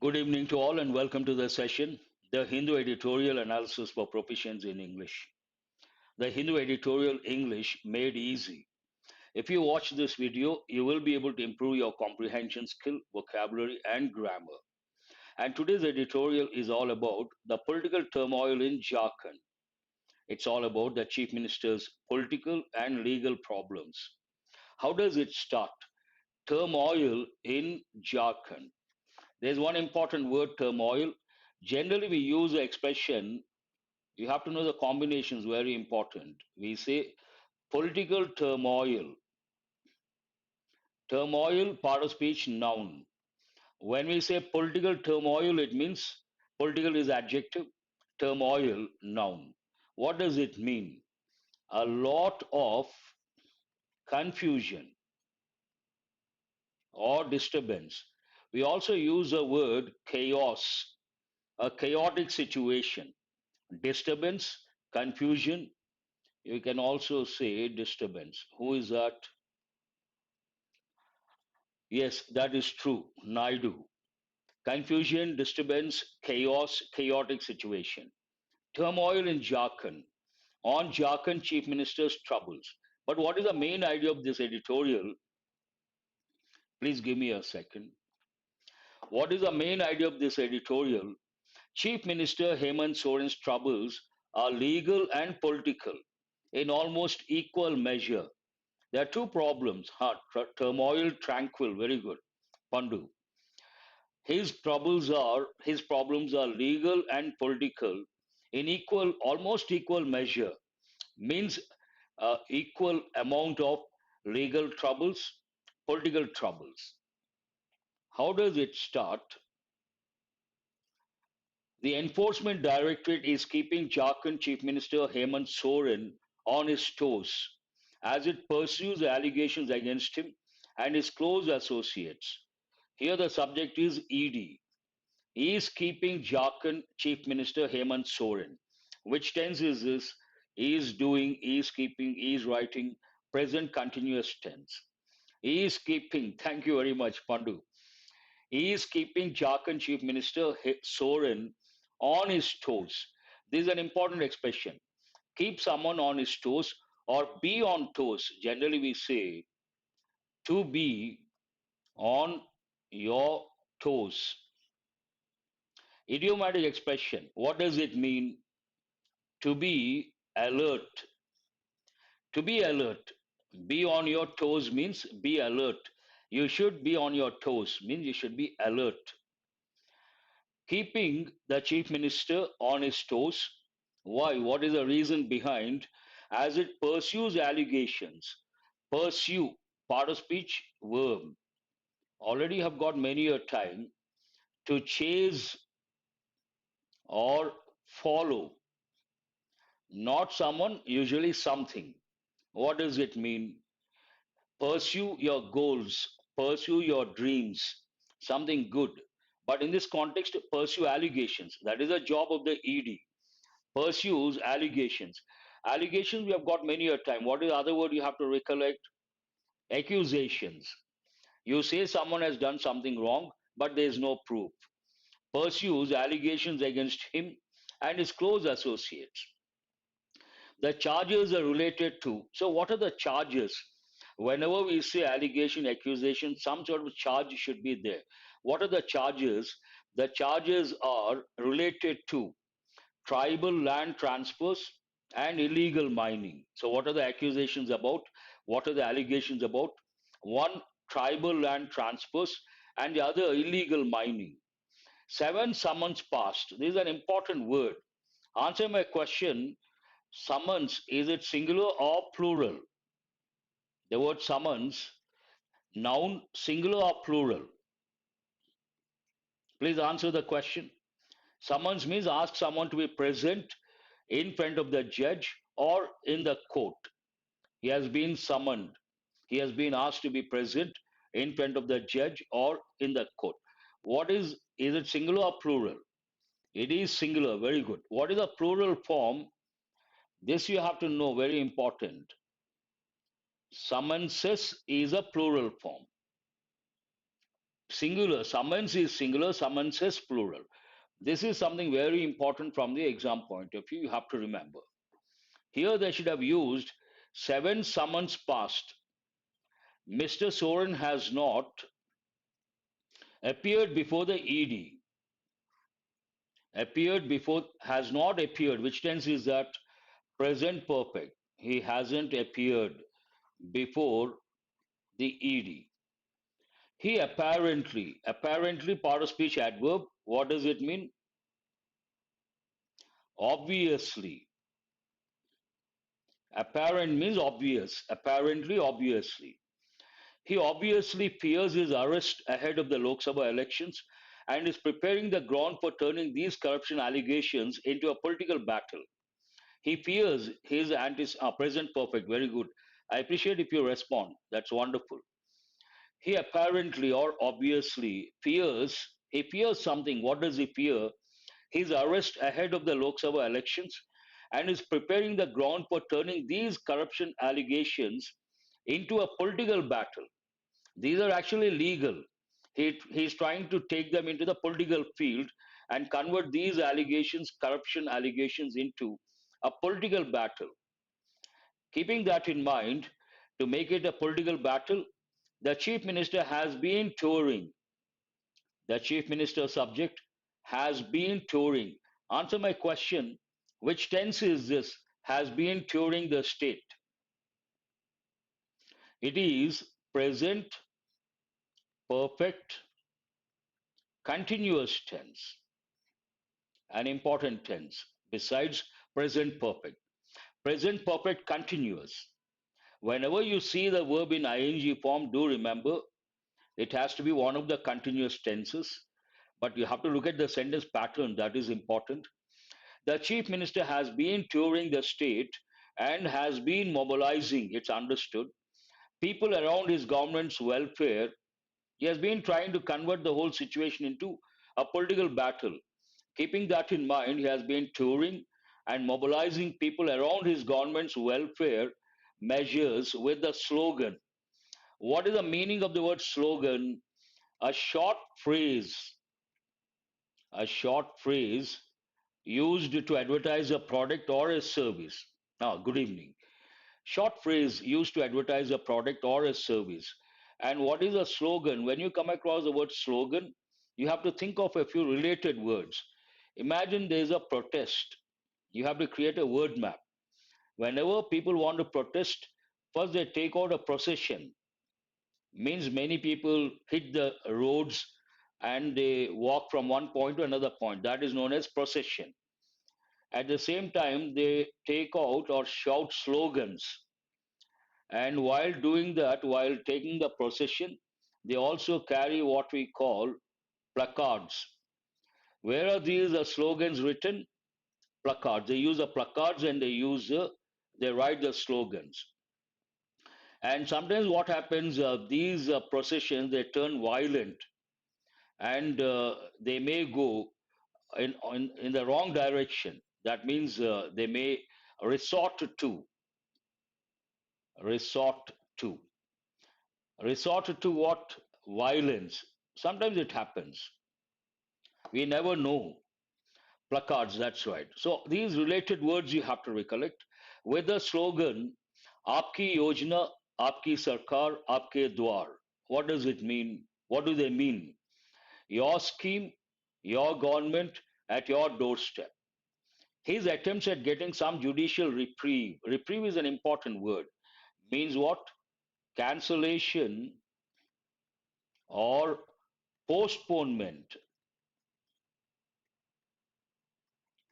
Good evening to all and welcome to the session, the Hindu Editorial Analysis for Proficiency in English. The Hindu Editorial English made easy. If you watch this video, you will be able to improve your comprehension skill, vocabulary, and grammar. And today's editorial is all about the political turmoil in Jharkhand. It's all about the Chief Minister's political and legal problems. How does it start? Turmoil in Jharkhand. There's one important word, turmoil. Generally, we use the expression, you have to know the combinations, very important. We say political turmoil. Turmoil, part of speech, noun. When we say political turmoil, it means political is adjective, turmoil, noun. What does it mean? A lot of confusion or disturbance. We also use the word chaos, a chaotic situation. Disturbance, confusion. You can also say disturbance. Who is that? Yes, that is true. Naidu. Confusion, disturbance, chaos, chaotic situation. Turmoil in Jharkhand. On Jharkhand Chief Minister's troubles. But what is the main idea of this editorial? Please give me a second. What is the main idea of this editorial? Chief Minister Hemant Soren's troubles are legal and political in almost equal measure. There are two problems. Turmoil, tranquil, very good. Pandu. His problems are legal and political in equal, almost equal measure. Means equal amount of legal troubles, political troubles. How does it start? The Enforcement Directorate is keeping Jharkhand Chief Minister Hemant Soren on his toes as it pursues allegations against him and his close associates. Here the subject is ED. He is keeping Jharkhand Chief Minister Hemant Soren. Which tense is this? He is doing, he is keeping, he is writing, present continuous tense. He is keeping, thank you very much, Pandu. He is keeping Jharkhand Chief Minister Soren on his toes. This is an important expression. Keep someone on his toes or be on toes. Generally, we say to be on your toes. Idiomatic expression. What does it mean? To be alert. To be alert. Be on your toes means be alert. You should be on your toes means you should be alert. Keeping the chief minister on his toes. Why? What is the reason behind? As it pursues allegations. Pursue, part of speech, verb. Already have got many a time to chase or follow. Not someone, usually something. What does it mean? Pursue your goals, pursue your dreams, something good. But in this context, pursue allegations. That is the job of the ED. Pursues allegations. Allegations we have got many a time. What is the other word you have to recollect? Accusations. You say someone has done something wrong, but there is no proof. Pursues allegations against him and his close associates. The charges are related to. So, what are the charges? Whenever we say allegation, accusation, some sort of charge should be there. What are the charges? The charges are related to tribal land transfers and illegal mining. So, what are the accusations about? What are the allegations about? One, tribal land transfers, and the other, illegal mining. Seven, summons passed. This is an important word. Answer my question. Summons, is it singular or plural? The word summons, noun, singular or plural? Please answer the question. Summons means ask someone to be present in front of the judge or in the court. He has been summoned. He has been asked to be present in front of the judge or in the court. What is it singular or plural? It is singular. Very good. What is the plural form? This you have to know, very important. Summonses is a plural form. Singular, summons is singular, summons is plural. This is something very important from the exam point of view. You have to remember. Here they should have used seven summons passed. Mr. Soren has not appeared before the ED. Appeared before has not appeared. Which tense is that? Present perfect. He hasn't appeared before the ED. He apparently part of speech adverb. What does it mean? Obviously. Apparent means obvious. Apparently, obviously. He obviously fears his arrest ahead of the Lok Sabha elections and is preparing the ground for turning these corruption allegations into a political battle. He fears his present perfect. Very good. I appreciate if you respond. That's wonderful. He apparently or obviously he fears something. What does he fear? His arrest ahead of the Lok Sabha elections and is preparing the ground for turning these corruption allegations into a political battle. These are actually legal. He's trying to take them into the political field and convert these allegations, corruption allegations, into a political battle. Keeping that in mind, to make it a political battle, the chief minister has been touring. The chief minister subject has been touring. Answer my question. Which tense is this? Has been touring the state. It is present perfect continuous tense, an important tense besides present perfect. Present perfect continuous. Whenever you see the verb in ing form, do remember it has to be one of the continuous tenses, but you have to look at the sentence pattern. That is important. The chief minister has been touring the state and has been mobilizing, it's understood, people around his government's welfare. He has been trying to convert the whole situation into a political battle. Keeping that in mind, he has been touring and mobilizing people around his government's welfare measures with the slogan. What is the meaning of the word slogan? A short phrase, a short phrase used to advertise a product or a service. Now, good evening. Short phrase used to advertise a product or a service. And what is a slogan? When you come across the word slogan, you have to think of a few related words. Imagine there is a protest. You have to create a word map. Whenever people want to protest, first they take out a procession. Means many people hit the roads and they walk from one point to another point. That is known as procession. At the same time, they take out or shout slogans. And while doing that, while taking the procession, they also carry what we call placards. Where are these slogans written? Placards. They use the placards and they write the slogans. And sometimes what happens, these processions, they turn violent and they may go in the wrong direction. That means they may resort to, resort to, resort to what? Violence. Sometimes it happens. We never know. Placards, that's right. So these related words you have to recollect. With the slogan, Aapki Yojana, Aapki Sarkar, Aapke Dwar. What does it mean? What do they mean? Your scheme, your government at your doorstep. His attempts at getting some judicial reprieve. Reprieve is an important word. Means what? Cancellation or postponement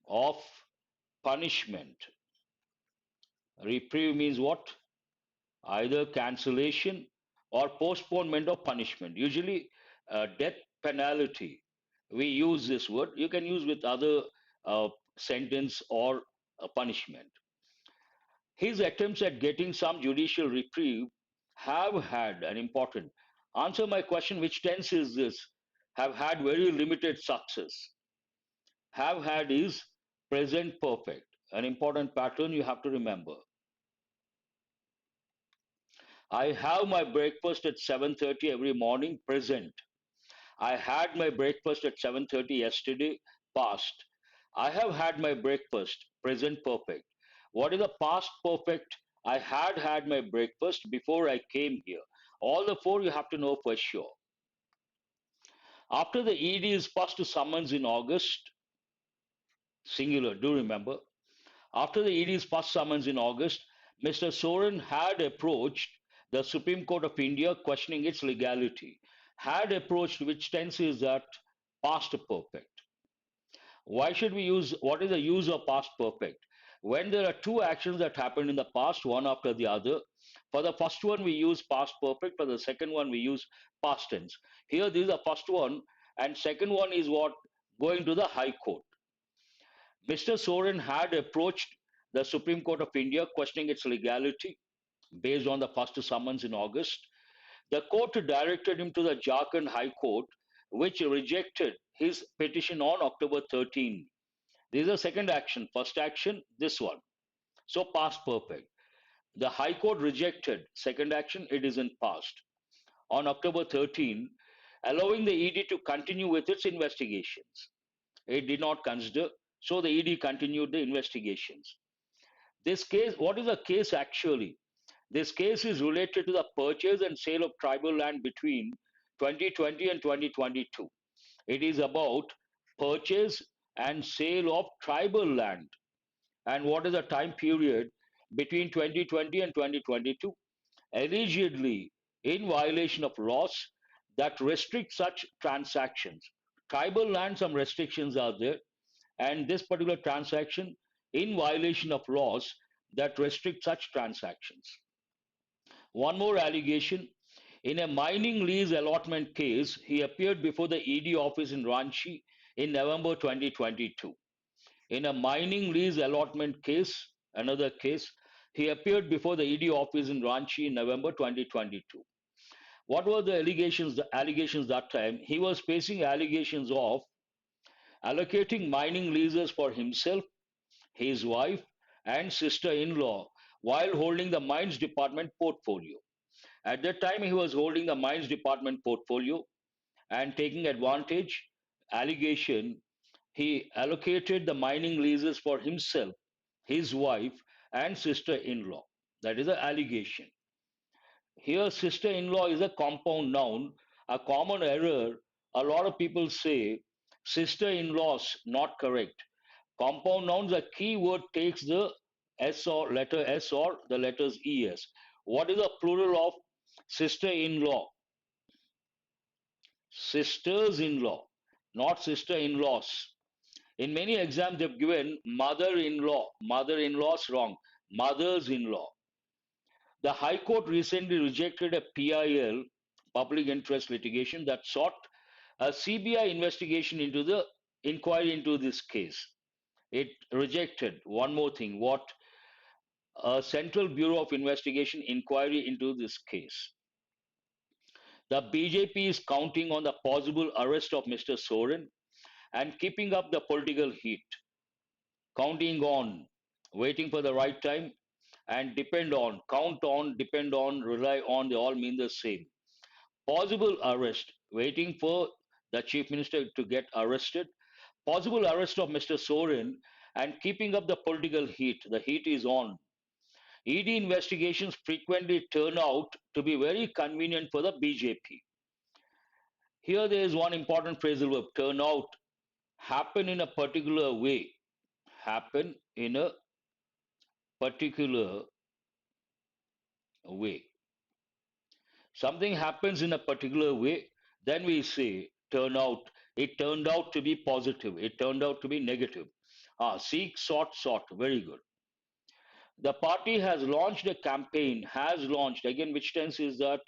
of punishment. Reprieve means what? Either cancellation or postponement of punishment. Usually, death penalty. We use this word. You can use with other sentence or punishment. His attempts at getting some judicial reprieve have had an important. Answer my question, which tense is this? Have had very limited success. Have had is present perfect. An important pattern you have to remember. I have my breakfast at 7:30 every morning, present. I had my breakfast at 7:30 yesterday. Past. I have had my breakfast. Present perfect. What is the past perfect? I had my breakfast before I came here. All the four you have to know for sure. After the ED is passed to summons in August, singular, do remember. After the ED's first summons in August, Mr. Soren had approached the Supreme Court of India questioning its legality. Had approached, which tense is that? Past perfect. Why should we use, what is the use of past perfect? When there are two actions that happened in the past, one after the other, for the first one we use past perfect, for the second one we use past tense. Here this is the first one, and second one is what? Going to the High Court. Mr. Soren had approached the Supreme Court of India questioning its legality based on the first summons in August. The court directed him to the Jharkhand High Court, which rejected his petition on October 13. This is the second action. First action, this one. So past perfect. The High Court rejected. Second action, it is in past. On October 13, allowing the ED to continue with its investigations. It did not consider, so the ED continued the investigations. This case, what is the case actually? This case is related to the purchase and sale of tribal land between 2020 and 2022. It is about purchase and sale of tribal land. And what is the time period between 2020 and 2022? Allegedly in violation of laws that restrict such transactions. Tribal land, some restrictions are there, and this particular transaction in violation of laws that restrict such transactions. One more allegation. In a mining lease allotment case, he appeared before the ED office in Ranchi in November 2022. In a mining lease allotment case, another case, he appeared before the ED office in Ranchi in November 2022. What were the allegations? The allegations that time, he was facing allegations of allocating mining leases for himself, his wife, and sister-in-law while holding the mines department portfolio. At that time, he was holding the mines department portfolio and taking advantage, allegation, he allocated the mining leases for himself, his wife, and sister-in-law. That is the allegation. Here, sister-in-law is a compound noun. A common error, a lot of people say sister-in-laws, not correct. Compound nouns, a key word takes the S or letter S or the letters ES. What is the plural of sister-in-law? Sisters-in-law, not sister-in-laws. In many exams, they've given mother-in-law. Mother-in-law's wrong. Mothers-in-law. The High Court recently rejected a PIL, public interest litigation, that sought a CBI investigation into the inquiry into this case. It rejected one more thing, what? A Central Bureau of Investigation inquiry into this case. The BJP is counting on the possible arrest of Mr. Soren and keeping up the political heat. Counting on, waiting for the right time, and depend on, count on, depend on, rely on, they all mean the same. Possible arrest, waiting for the chief minister to get arrested. Possible arrest of Mr. Soren and keeping up the political heat. The heat is on. ED investigations frequently turn out to be very convenient for the BJP. Here there is one important phrasal verb, turn out, happen in a particular way. Happen in a particular way. Something happens in a particular way, then we say turn out. It turned out to be positive. It turned out to be negative. Seek, sought. Very good. The party has launched a campaign, has launched. Again, which tense is that?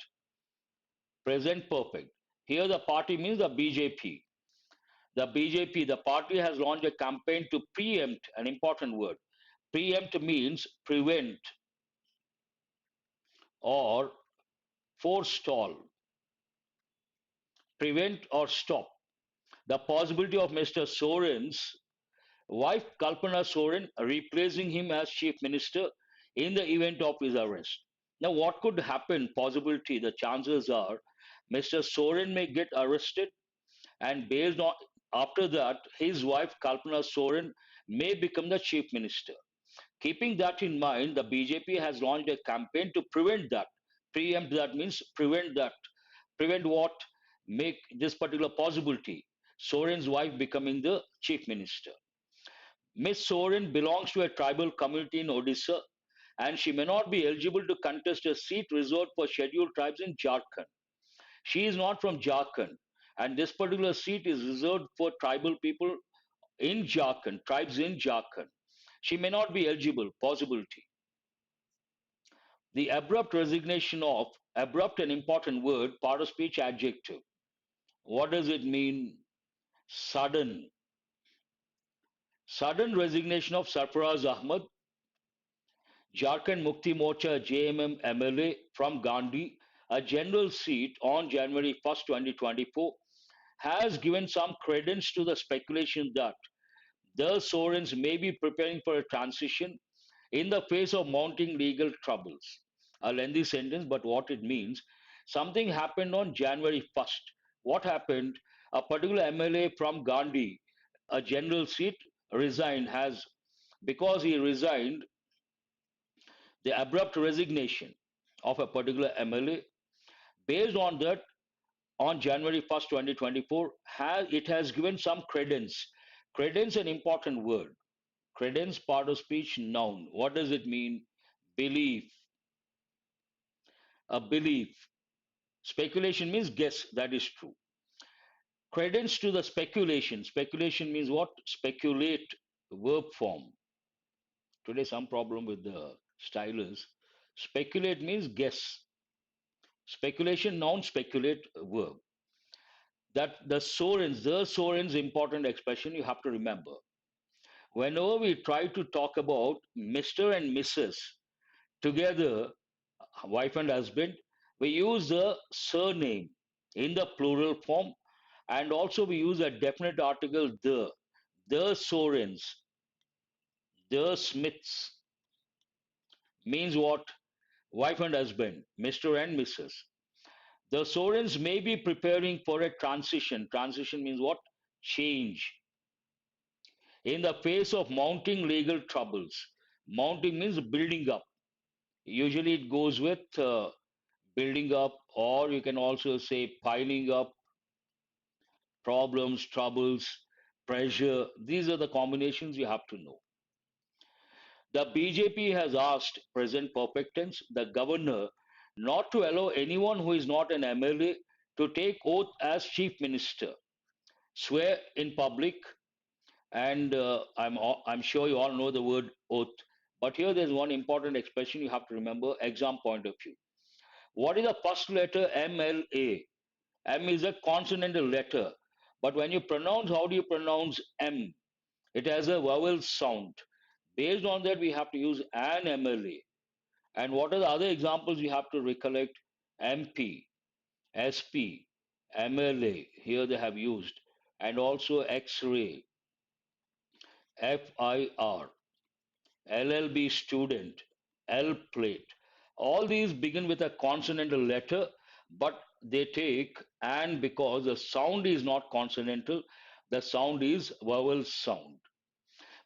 Present perfect. Here the party means the BJP. The BJP, the party has launched a campaign to preempt, an important word. Preempt means prevent or forestall, prevent or stop the possibility of Mr. Soren's wife Kalpana Soren replacing him as chief minister in the event of his arrest. Now, what could happen? Possibility, the chances are Mr. Soren may get arrested and based on after that, his wife Kalpana Soren may become the chief minister. Keeping that in mind, the BJP has launched a campaign to prevent that. Preempt that means prevent that. Prevent what? Make this particular possibility. Soren's wife becoming the chief minister. Miss Soren belongs to a tribal community in Odisha and she may not be eligible to contest a seat reserved for scheduled tribes in Jharkhand. She is not from Jharkhand, and this particular seat is reserved for tribal people in Jharkhand, tribes in Jharkhand. She may not be eligible, possibility. The abrupt resignation of, abrupt an important word, part of speech adjective. What does it mean? Sudden. Sudden resignation of Sarfaraz Ahmad, Jharkhand Mukti Morcha JMM MLA from Gandhi, a general seat on January 1st, 2024, has given some credence to the speculation that the Sorens may be preparing for a transition in the face of mounting legal troubles. A lengthy sentence, but what it means, something happened on January 1st. What happened? A particular MLA from Gandhi, a general seat, resigned, has because he resigned, the abrupt resignation of a particular MLA. Based on that, on January 1st, 2024, it has given some credence. Credence, an important word. Credence, part of speech, noun. What does it mean? Belief. A belief. Speculation means guess, that is true. Credence to the speculation. Speculation means what? Speculate, verb form. Today, some problem with the stylus. Speculate means guess. Speculation, noun, speculate, verb. That the Soren's important expression you have to remember. Whenever we try to talk about Mr. and Mrs. together, wife and husband, we use the surname in the plural form, and also we use a definite article the Sorens, the Smiths means what? Wife and husband, Mr. and Mrs. The Sorens may be preparing for a transition. Transition means what? Change. In the face of mounting legal troubles. Mounting means building up. Usually it goes with building up, or you can also say piling up problems, troubles, pressure. These are the combinations you have to know. The BJP has asked present perfect tense the governor not to allow anyone who is not an MLA to take oath as chief minister, swear in public, and I'm sure you all know the word oath. But here there's one important expression you have to remember, exam point of view. What is the first letter MLA? M is a consonantal letter. But when you pronounce, how do you pronounce M? It has a vowel sound. Based on that, we have to use an MLA. And what are the other examples you have to recollect? MP, SP, MLA. Here they have used. And also X-ray, FIR, LLB student, L plate. All these begin with a consonantal letter, but they take and because the sound is not consonantal, the sound is vowel sound.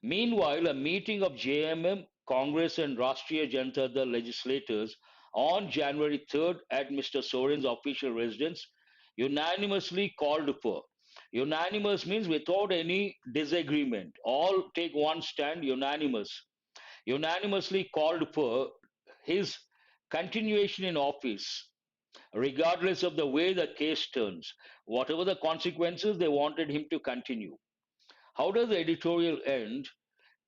Meanwhile, a meeting of JMM, Congress and Rashtriya Janata Dal legislators on January 3rd at Mr. Soren's official residence unanimously called for. Unanimous means without any disagreement. All take one stand, unanimous. Unanimously called for his continuation in office, regardless of the way the case turns. Whatever the consequences, they wanted him to continue. How does the editorial end?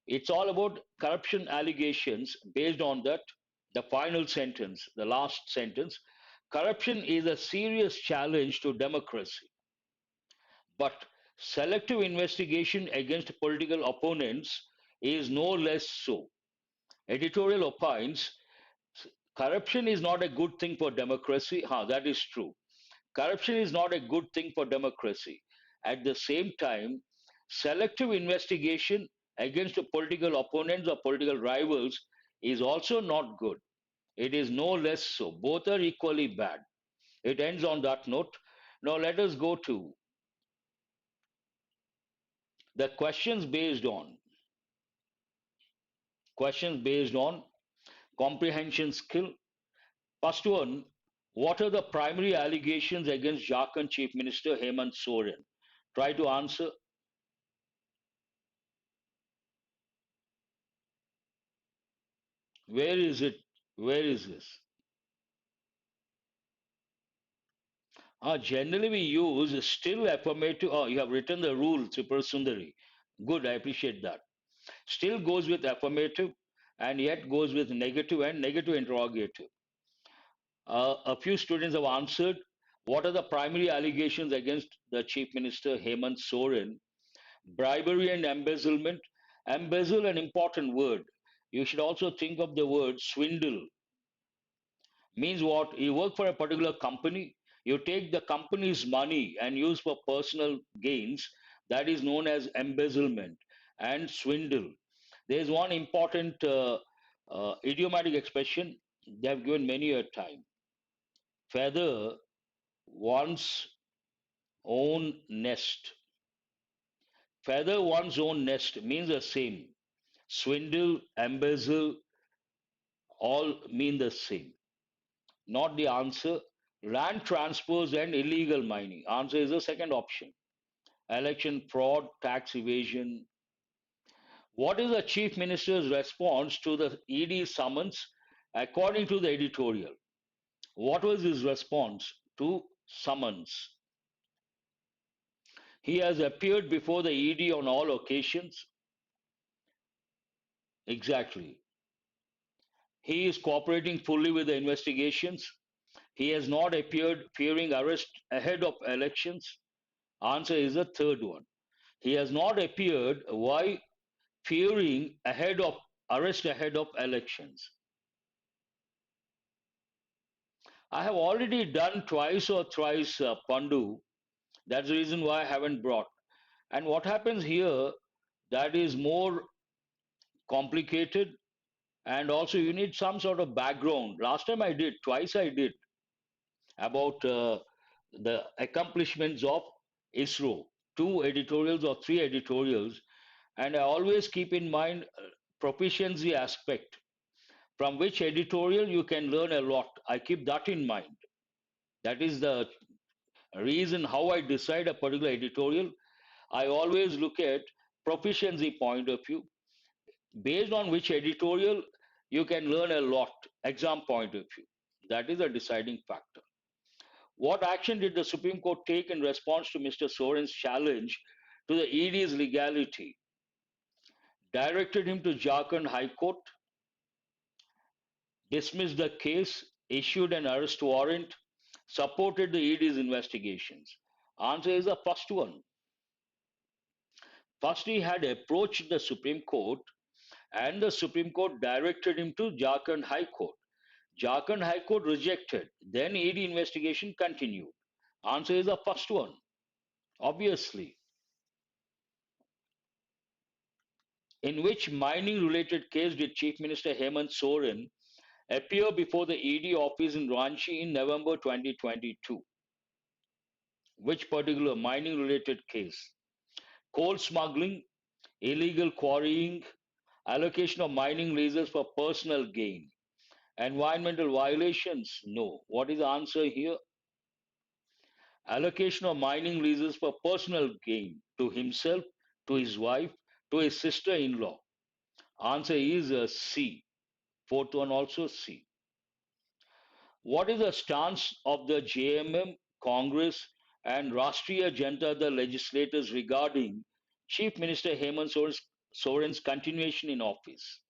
It's all about corruption allegations based on that, the final sentence, the last sentence. Corruption is a serious challenge to democracy, but selective investigation against political opponents is no less so. Editorial opines corruption is not a good thing for democracy. That is true. Corruption is not a good thing for democracy. At the same time, selective investigation against political opponents or political rivals is also not good. It is no less so. Both are equally bad. It ends on that note. Now let us go to The questions based on comprehension skill. First one, what are the primary allegations against Jharkhand Chief Minister Hemant Soren? Try to answer. Where is it? Where is this? Generally, we use still affirmative. Oh, you have written the rule, Tripura Sundari. Good, I appreciate that. Still goes with affirmative and yet goes with negative and negative interrogative. A few students have answered. What are the primary allegations against the Chief Minister Hemant Soren? Bribery and embezzlement. Embezzle, an important word. You should also think of the word swindle. Means what? You work for a particular company, you take the company's money and use for personal gains. That is known as embezzlement and swindle. There is one important idiomatic expression they have given many a time. Feather one's own nest. Feather one's own nest means the same. Swindle, embezzle, all mean the same. Not the answer. Land transfers and illegal mining. Answer is the second option. Election fraud, tax evasion. What is the Chief Minister's response to the ED summons according to the editorial? What was his response to summons? He has appeared before the ED on all occasions. Exactly. He is cooperating fully with the investigations. He has not appeared fearing arrest ahead of elections. Answer is the third one. He has not appeared. Why? Fearing ahead of arrest ahead of elections. I have already done twice or thrice Pandu. That's the reason why I haven't brought. And what happens here, that is more complicated, and also you need some sort of background. Last time I did, twice I did, about the accomplishments of ISRO, two editorials or three editorials, and I always keep in mind proficiency aspect. From which editorial you can learn a lot. I keep that in mind. That is the reason how I decide a particular editorial. I always look at proficiency point of view. Based on which editorial you can learn a lot, exam point of view. That is a deciding factor. What action did the Supreme Court take in response to Mr. Soren's challenge to the ED's legality? Directed him to Jharkhand High Court, dismissed the case, issued an arrest warrant, supported the ED's investigations. Answer is the first one. First, he had approached the Supreme Court, and the Supreme Court directed him to Jharkhand High Court. Jharkhand High Court rejected. Then ED investigation continued. Answer is the first one. Obviously. In which mining related case did Chief Minister Hemant Soren appear before the ED office in Ranchi in November 2022? Which particular mining related case? Coal smuggling, illegal quarrying, allocation of mining leases for personal gain. Environmental violations? No. What is the answer here? Allocation of mining leases for personal gain to himself, to his wife, to his sister in law. Answer is C. Fourth one also C. What is the stance of the JMM, Congress, and Rashtriya Janata Dal legislators regarding Chief Minister Hemant Soren's continuation in office?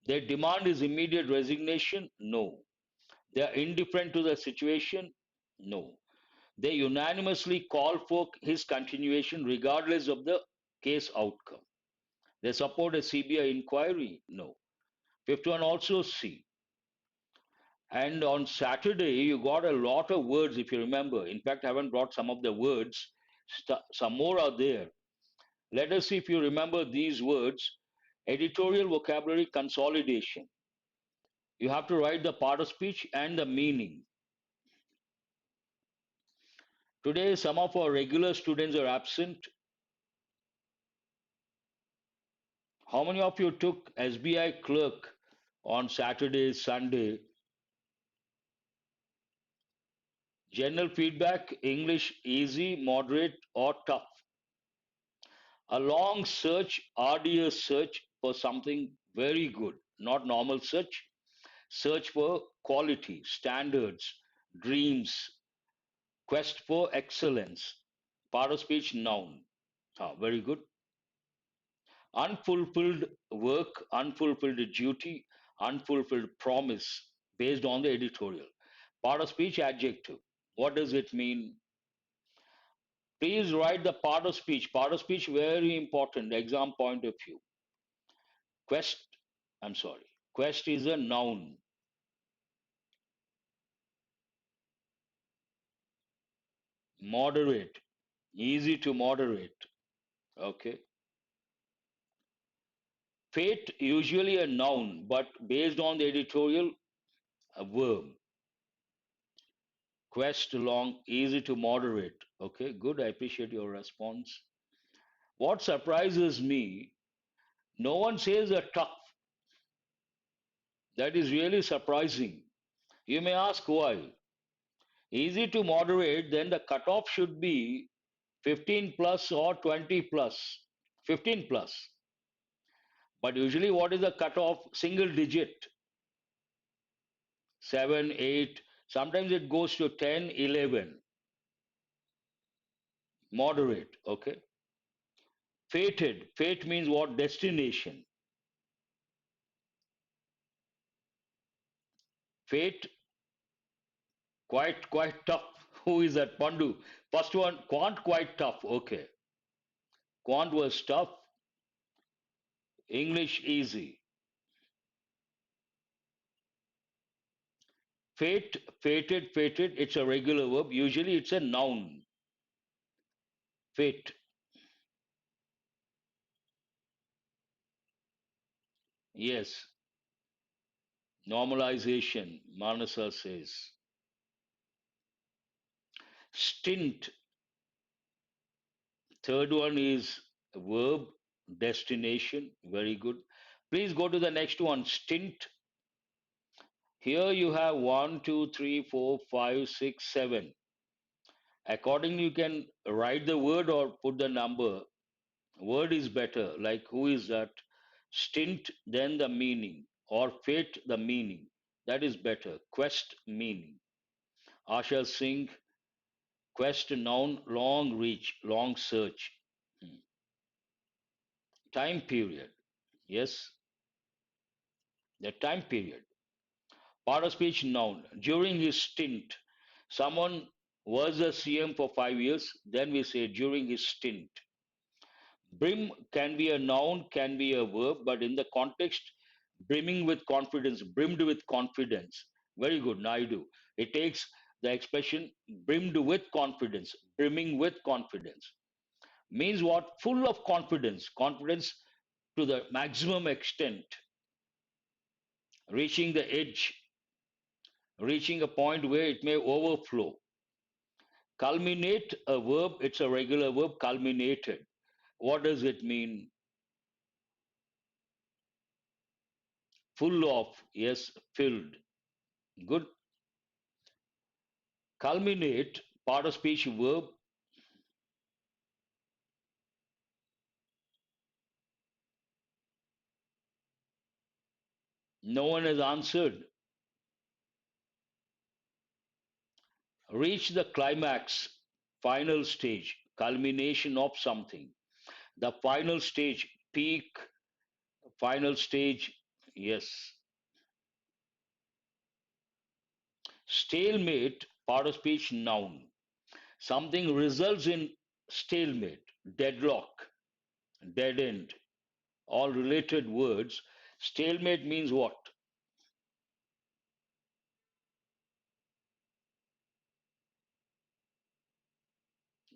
Their demand is immediate resignation? No. They are indifferent to the situation? No. They unanimously call for his continuation regardless of the case outcome. They support a CBI inquiry? No. Fifth one also C. And on Saturday, you got a lot of words, if you remember. In fact, I haven't brought some of the words. Some more are there. Let us see if you remember these words. Editorial vocabulary consolidation. You have to write the part of speech and the meaning. Today, some of our regular students are absent. How many of you took SBI clerk on Saturday, Sunday? General feedback, English easy, moderate, or tough. A long search, arduous search for something very good, not normal search. Search for quality, standards, dreams, quest for excellence. Part of speech, noun. Very good. Unfulfilled work, unfulfilled duty, unfulfilled promise based on the editorial. Part of speech, adjective. What does it mean? Please write the part of speech. Part of speech, very important, exam point of view. Quest, I'm sorry. Quest is a noun. Moderate, easy to moderate. Okay. Fate, usually a noun, but based on the editorial, a verb. Quest, long, easy to moderate. Okay, good. I appreciate your response. What surprises me, no one says a tough. That is really surprising. You may ask why. Easy to moderate, then the cutoff should be 15 plus or 20 plus. 15 plus. But usually, what is the cutoff? Single digit, 7, 8. Sometimes it goes to 10, 11. Moderate, okay. Fated. Fate means what? Destination. Fate, quite tough. Who is that? Pandu. First one, quant, quite tough. Okay. Quant was tough. English, easy. Fate, fated. It's a regular verb. Usually it's a noun. Fate. Yes. Normalization, Manasa says. Stint. Third one is verb, destination. Very good. Please go to the next one. Stint. Here you have one, two, three, four, five, six, seven. Accordingly, you can write the word or put the number. Word is better. Like who is that? Stint, then the meaning. Or fate, the meaning. That is better. Quest, meaning. Asha Singh, quest, noun, long reach, long search. Hmm. Time period. Yes, the time period. Part of speech, noun. During his stint. Someone was a CM for 5 years, then we say during his stint. Brim can be a noun, can be a verb, but in the context, brimming with confidence, brimmed with confidence. Very good, Naidu. It takes the expression brimmed with confidence, brimming with confidence. Means what? Full of confidence, confidence to the maximum extent, reaching the edge, reaching a point where it may overflow. Culminate, a verb, it's a regular verb, culminated. What does it mean? Full of, yes, filled. Good. Culminate, part of speech verb. No one has answered. Reach the climax, final stage, culmination of something. The final stage, peak, final stage, yes. Stalemate, part of speech, noun. Something results in stalemate, deadlock, dead end, all related words. Stalemate means what?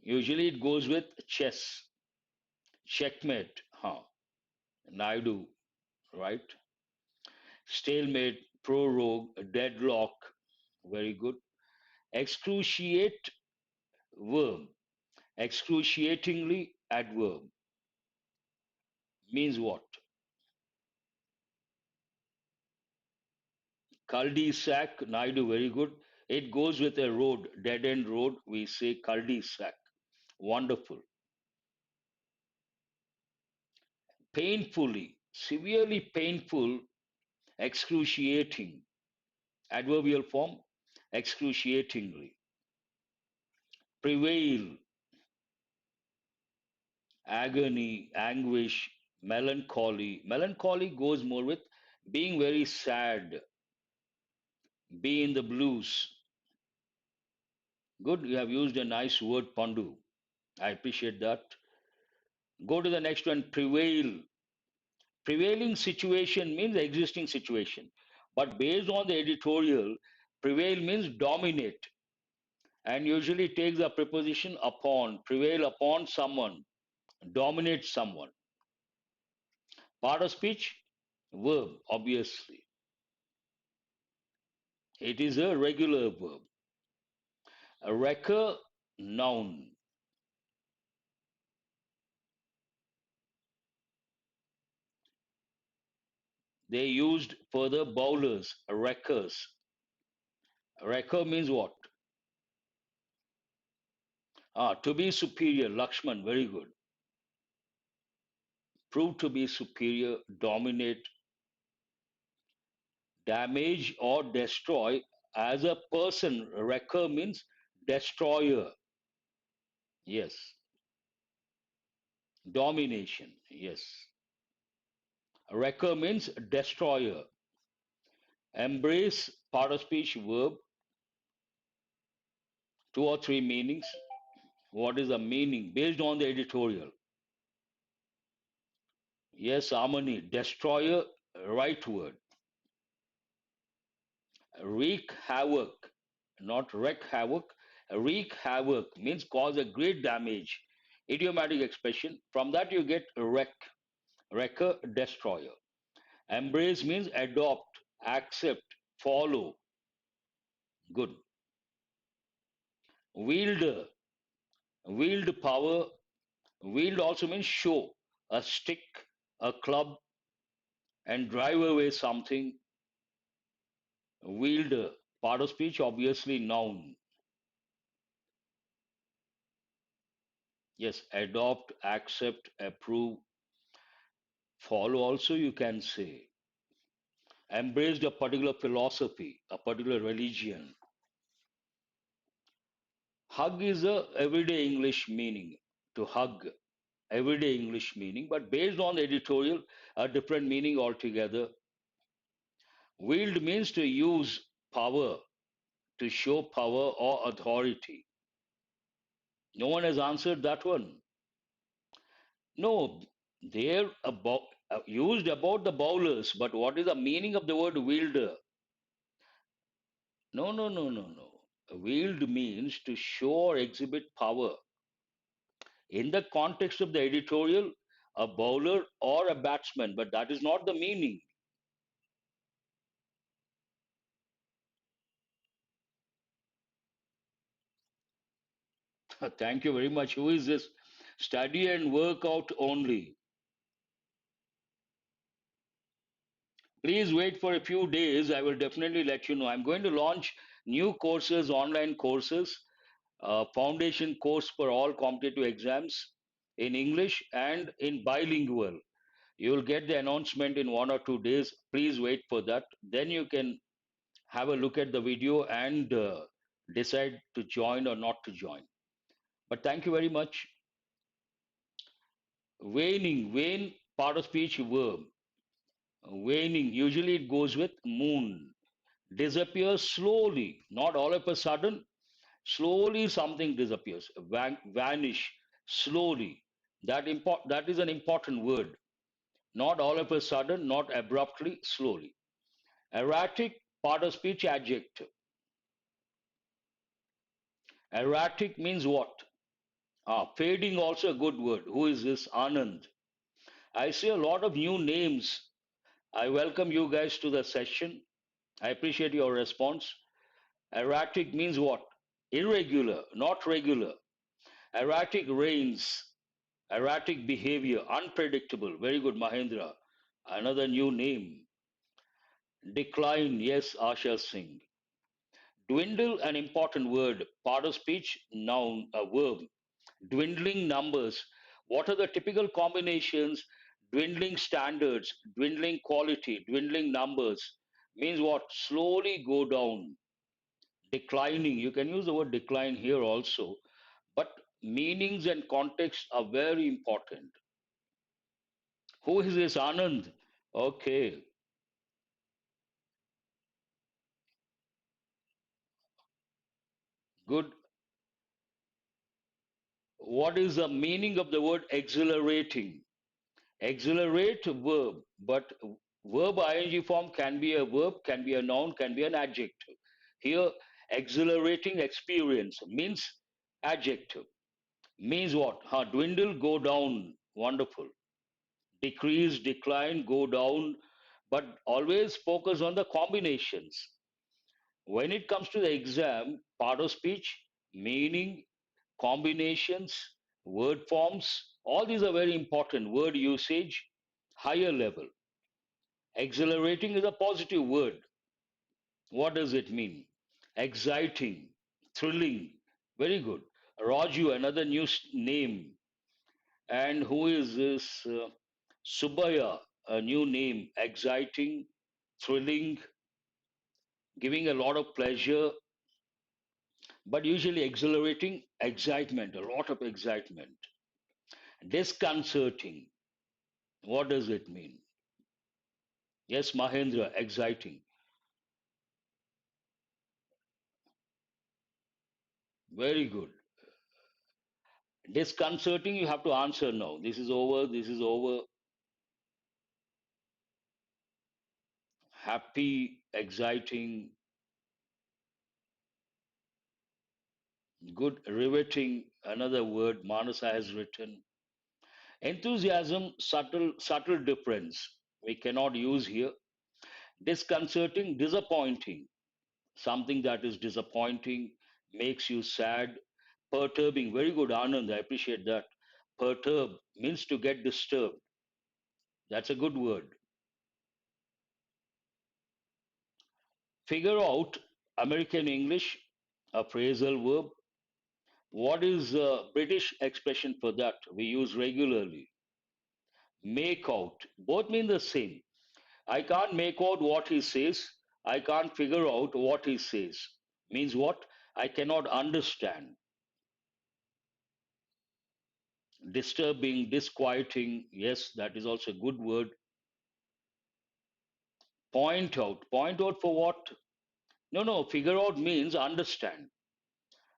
Usually it goes with chess, checkmate, huh? Naidu, right? Stalemate, prorogue, deadlock, very good. Excruciate, verb. Excruciatingly, adverb. Means what? Cul-de-sac, Naidu, very good. It goes with a road, dead end road. We say cul-de-sac. Wonderful. Painfully, severely painful, excruciating. Adverbial form, excruciatingly. Prevail, agony, anguish, melancholy. Melancholy goes more with being very sad, be in the blues. Good, you have used a nice word, Pandu. I appreciate that. Go to the next one, prevail. Prevailing situation means existing situation. But based on the editorial, prevail means dominate and usually takes the preposition upon, prevail upon someone, dominate someone. Part of speech, verb, obviously. It is a regular verb. A wrecker, noun. They used for the bowlers, wreckers. Wrecker means what? To be superior, Lakshman, very good. Prove to be superior, dominate, damage or destroy. As a person, wrecker means destroyer. Yes. Domination. Yes. Wrecker means destroyer. Embrace, part of speech, verb, two or three meanings. What is the meaning based on the editorial? Yes, Amani, destroyer, right word. Wreak havoc, not wreak havoc. Wreak havoc means cause a great damage. Idiomatic expression. From that you get wreck, wrecker, destroyer. Embrace means adopt, accept, follow. Good. Wielder, wield power. Wield also means show, a stick, a club, and drive away something. Wielder, part of speech, obviously noun. Yes, adopt, accept, approve, follow also you can say. Embraced a particular philosophy, a particular religion. Hug is a everyday English meaning. To hug, everyday English meaning, but based on the editorial, a different meaning altogether. Wield means to use power, to show power or authority. No one has answered that one. No, they're about used about the bowlers, but what is the meaning of the word wielder? No, no, no, no, no. Wield means to show or exhibit power. In the context of the editorial, a bowler or a batsman, but that is not the meaning. Thank you very much. Who is this? Study and work out only. Please wait for a few days. I will definitely let you know. I'm going to launch new courses, online courses, foundation course for all competitive exams in English and in bilingual. You will get the announcement in 1 or 2 days. Please wait for that. Then you can have a look at the video and decide to join or not to join. But thank you very much. Waning, wane, part of speech verb. Waning, usually it goes with moon. Disappears slowly, not all of a sudden. Slowly something disappears. Vanish slowly. That is an important word. Not all of a sudden, not abruptly, slowly. Erratic, part of speech adjective. Erratic means what? Fading also a good word. Who is this? Anand. I see a lot of new names. I welcome you guys to the session. I appreciate your response. Erratic means what? Irregular, not regular. Erratic rains, erratic behavior, unpredictable. Very good, Mahendra. Another new name. Decline, yes, Asha Singh. Dwindle, an important word. Part of speech, noun, a verb. Dwindling numbers. What are the typical combinations? Dwindling standards, dwindling quality, dwindling numbers. Means what? Slowly go down. Declining. You can use the word decline here also. But meanings and context are very important. Who is this Anand? Okay, good. What is the meaning of the word exhilarating? Exhilarate verb, but verb ing form can be a verb, can be a noun, can be an adjective. Here, exhilarating experience means adjective. Means what? Dwindle, go down. Wonderful. Decrease, decline, go down. But always focus on the combinations. When it comes to the exam, part of speech, meaning, combinations, word forms, all these are very important. Word usage, higher level. Exhilarating is a positive word. What does it mean? Exciting, thrilling, very good. Raju, another new name. And who is this? Subaya, a new name. Exciting, thrilling, giving a lot of pleasure, but usually exhilarating, excitement, a lot of excitement. Disconcerting, what does it mean? Yes, Mahendra, exciting. Very good. Disconcerting, you have to answer now. This is over, this is over. Happy, exciting, good, riveting, another word Manasa has written. Enthusiasm, subtle difference. We cannot use here. Disconcerting, disappointing. Something that is disappointing, makes you sad. Perturbing, very good, Anand, I appreciate that. Perturb means to get disturbed. That's a good word. Figure out, American English, a phrasal verb. What is a British expression for that? We use regularly. Make out. Both mean the same. I can't make out what he says. I can't figure out what he says. Means what? I cannot understand. Disturbing, disquieting. Yes, that is also a good word. Point out. Point out for what? No, no. Figure out means understand.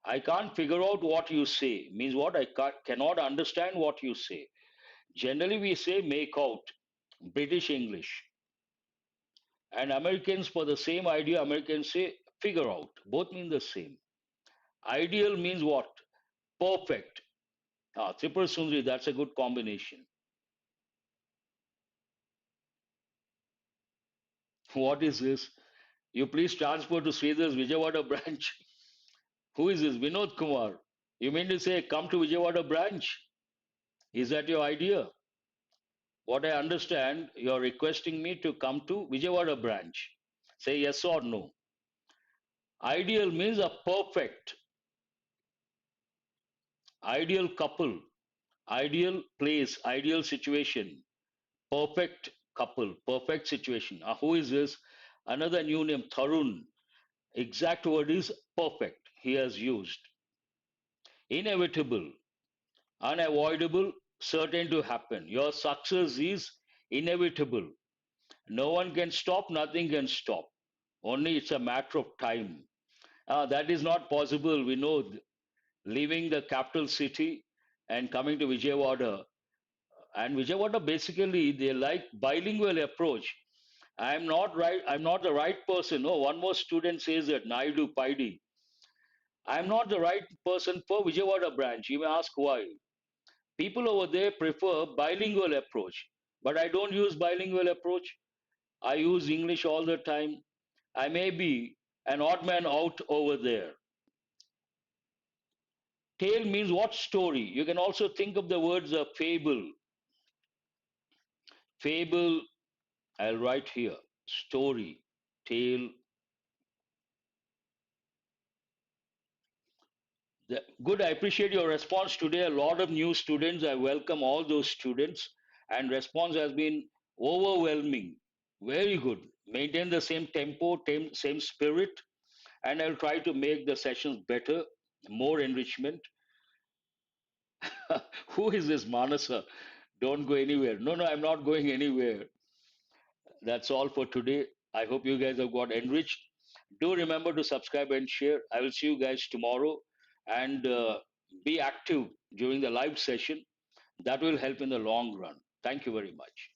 I can't figure out what you say. Means what? Cannot understand what you say. Generally, we say make out. British English. And Americans, for the same idea, Americans say figure out. Both mean the same. Ideal means what? Perfect. Tripur Sundri, that's a good combination. What is this? You please transfer to Sridhar's Vijayawada branch. Who is this? Vinod Kumar. You mean to say come to Vijayawada branch? Is that your idea? What I understand, you're requesting me to come to Vijayawada branch. Say yes or no. Ideal means a perfect, ideal couple, ideal place, ideal situation, perfect couple, perfect situation. Who is this? Another new name, Tarun. Exact word is perfect. He has used. Inevitable, unavoidable, certain to happen. Your success is inevitable. No one can stop, nothing can stop. Only it's a matter of time. That is not possible. We know leaving the capital city and coming to Vijayawada. And Vijayawada basically they like bilingual approach. I'm not right. I'm not the right person. No, one more student says that Naidu Paidi. I'm not the right person for Vijayawada branch. You may ask why. People over there prefer bilingual approach, but I don't use bilingual approach. I use English all the time. I may be an odd man out over there. Tale means what story? You can also think of the words fable. Fable, I'll write here. Story. Tail. Good. I appreciate your response today. A lot of new students. I welcome all those students, and response has been overwhelming. Very good. Maintain the same tempo, same spirit, and I'll try to make the sessions better, more enrichment. Who is this Manasa? Don't go anywhere. No, no, I'm not going anywhere. That's all for today. I hope you guys have got enriched. Do remember to subscribe and share. I will see you guys tomorrow, and be active during the live session. That will help in the long run. Thank you very much.